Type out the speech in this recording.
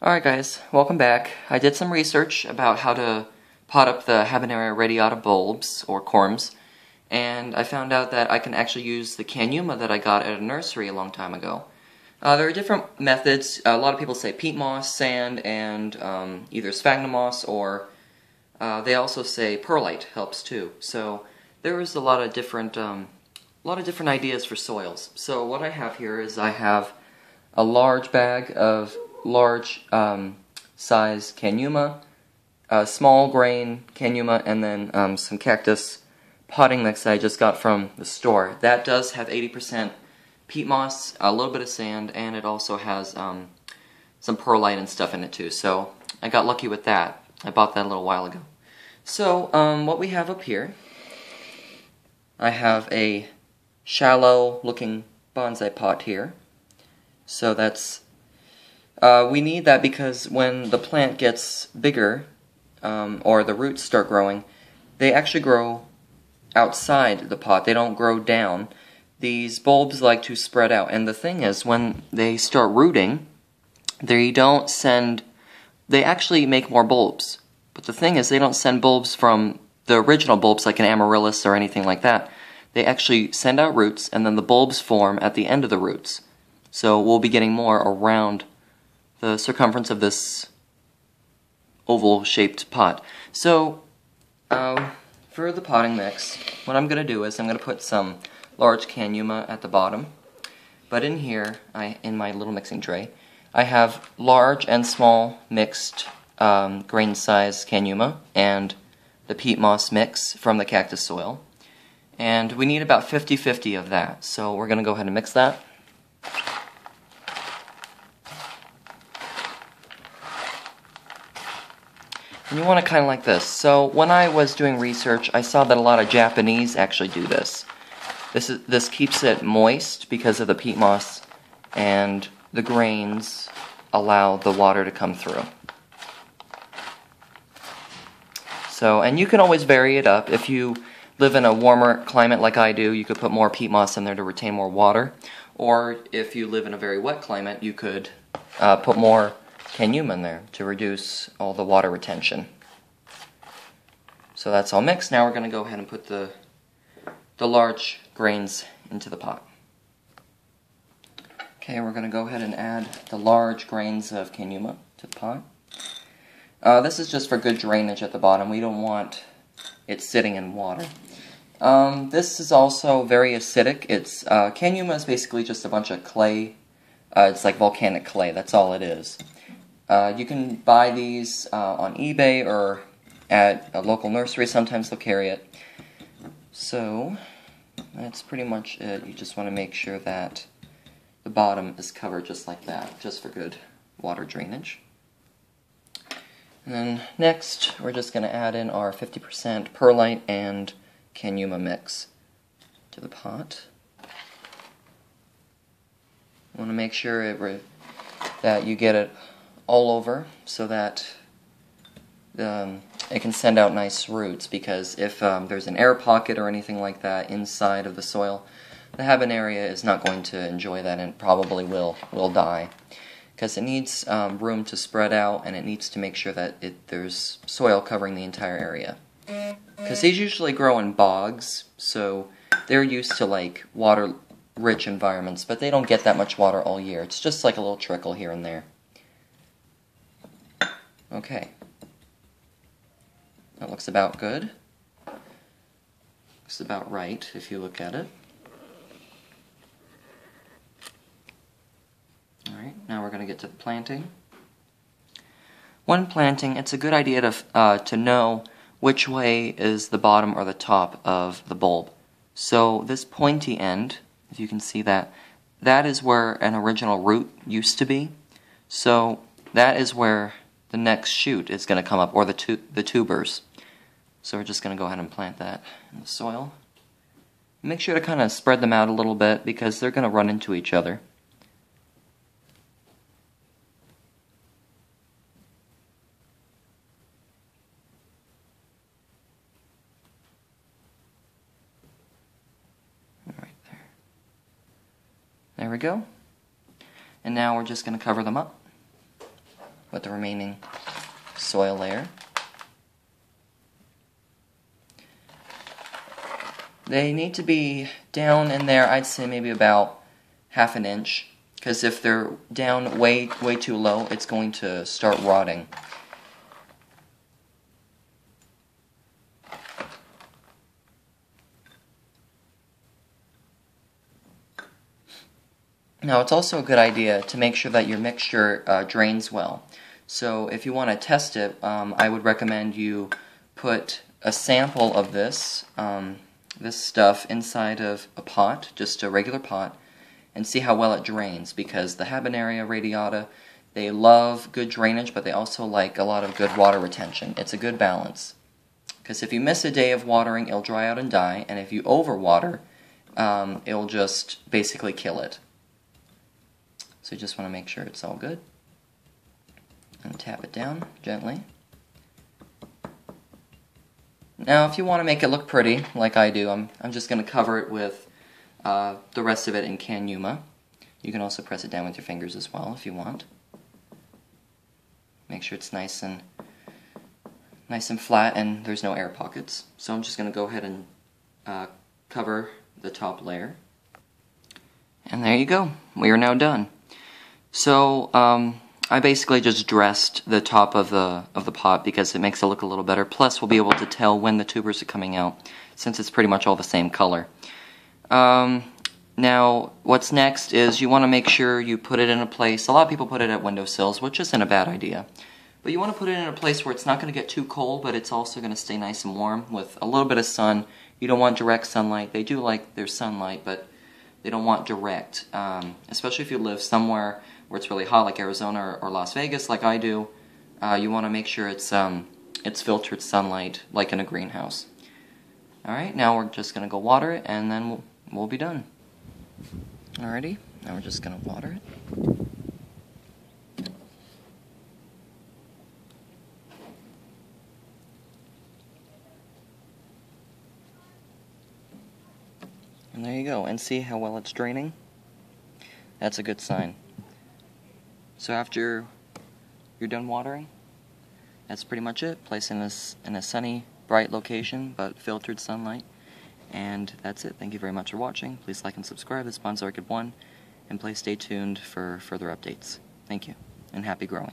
Alright guys, welcome back. I did some research about how to pot up the Habenaria Radiata bulbs, or corms, and I found out that I can actually use the canuma that I got at a nursery a long time ago. There are different methods. A lot of people say peat moss, sand, and either sphagnum moss, or they also say perlite helps too. So there is a lot of different ideas for soils. So what I have here is I have a large bag of large size canuma, small grain canuma, and then some cactus potting mix that I just got from the store. That does have 80% peat moss, a little bit of sand, and it also has some perlite and stuff in it too. So I got lucky with that. I bought that a little while ago. So what we have up here, I have a shallow looking bonsai pot here. So that's we need that because when the plant gets bigger, or the roots start growing, they actually grow outside the pot. They don't grow down. These bulbs like to spread out, and the thing is, when they start rooting, they actually make more bulbs. But the thing is, they don't send bulbs from the original bulbs like an amaryllis or anything like that. They actually send out roots, and then the bulbs form at the end of the roots. So we'll be getting more around the circumference of this oval-shaped pot. So, for the potting mix, what I'm going to do is I'm going to put some large canuma at the bottom. But in here, in my little mixing tray, I have large and small mixed grain size canuma and the peat moss mix from the cactus soil. And we need about 50-50 of that. So we're going to go ahead and mix that. And you want to kind of like this. So when I was doing research, I saw that a lot of Japanese actually do this. This keeps it moist because of the peat moss, and the grains allow the water to come through. So, and you can always vary it up. If you live in a warmer climate like I do, you could put more peat moss in there to retain more water. Or if you live in a very wet climate, you could put more canuma in there to reduce all the water retention. So that's all mixed. Now we're going to go ahead and put the large grains into the pot. Okay, we're going to go ahead and add the large grains of canuma to the pot. This is just for good drainage at the bottom. We don't want it sitting in water. This is also very acidic. Canuma is basically just a bunch of clay. It's like volcanic clay. That's all it is. You can buy these on eBay or at a local nursery. Sometimes they'll carry it. So that's pretty much it. You just want to make sure that the bottom is covered just like that, just for good water drainage. And then next, we're just going to add in our 50% perlite and canuma mix to the pot. You want to make sure that you get it all over so that it can send out nice roots, because if there's an air pocket or anything like that inside of the soil, the Habenaria is not going to enjoy that and probably will die, because it needs room to spread out, and it needs to make sure that there's soil covering the entire area. Because these usually grow in bogs, so they're used to like water-rich environments, but they don't get that much water all year. It's just like a little trickle here and there. Okay. That looks about good. Looks about right if you look at it. Alright, now we're going to get to the planting. When planting, it's a good idea to know which way is the bottom or the top of the bulb. So this pointy end, if you can see that, that is where an original root used to be. So that is where the next shoot is going to come up, or the tubers. So we're just going to go ahead and plant that in the soil. Make sure to kind of spread them out a little bit, because they're going to run into each other. Right there. There we go. And now we're just going to cover them up. with the remaining soil layer. They need to be down in there, I'd say maybe about half an inch, because if they're down way too low, it's going to start rotting. Now, it's also a good idea to make sure that your mixture drains well. So if you want to test it, I would recommend you put a sample of this stuff inside of a pot, just a regular pot, and see how well it drains, because the Habenaria Radiata, they love good drainage, but they also like a lot of good water retention. It's a good balance. Because if you miss a day of watering, it'll dry out and die, and if you overwater, it'll just basically kill it. So you just want to make sure it's all good. And tap it down gently. Now, if you want to make it look pretty, like I do, I'm just going to cover it with the rest of it in Can-Yuma. You can also press it down with your fingers as well if you want. Make sure it's nice and flat and there's no air pockets. So I'm just going to go ahead and cover the top layer. And there you go. We are now done. So I basically just dressed the top of the pot because it makes it look a little better. Plus, we'll be able to tell when the tubers are coming out, since it's pretty much all the same color. Now, what's next is you want to make sure you put it in a place. A lot of people put it at windowsills, which isn't a bad idea. But you want to put it in a place where it's not going to get too cold, but it's also going to stay nice and warm with a little bit of sun. You don't want direct sunlight. They do like their sunlight, but they don't want direct, especially if you live somewhere where it's really hot, like Arizona or Las Vegas, like I do. You want to make sure it's filtered sunlight, like in a greenhouse. Alright, now we're just going to go water it, and then we'll be done. Alrighty, now we're just going to water it. And there you go, and see how well it's draining? That's a good sign. So after you're done watering, that's pretty much it. Place in a sunny, bright location, but filtered sunlight. And that's it. Thank you very much for watching. Please like and subscribe. This is Orchid 1, and please stay tuned for further updates. Thank you, and happy growing.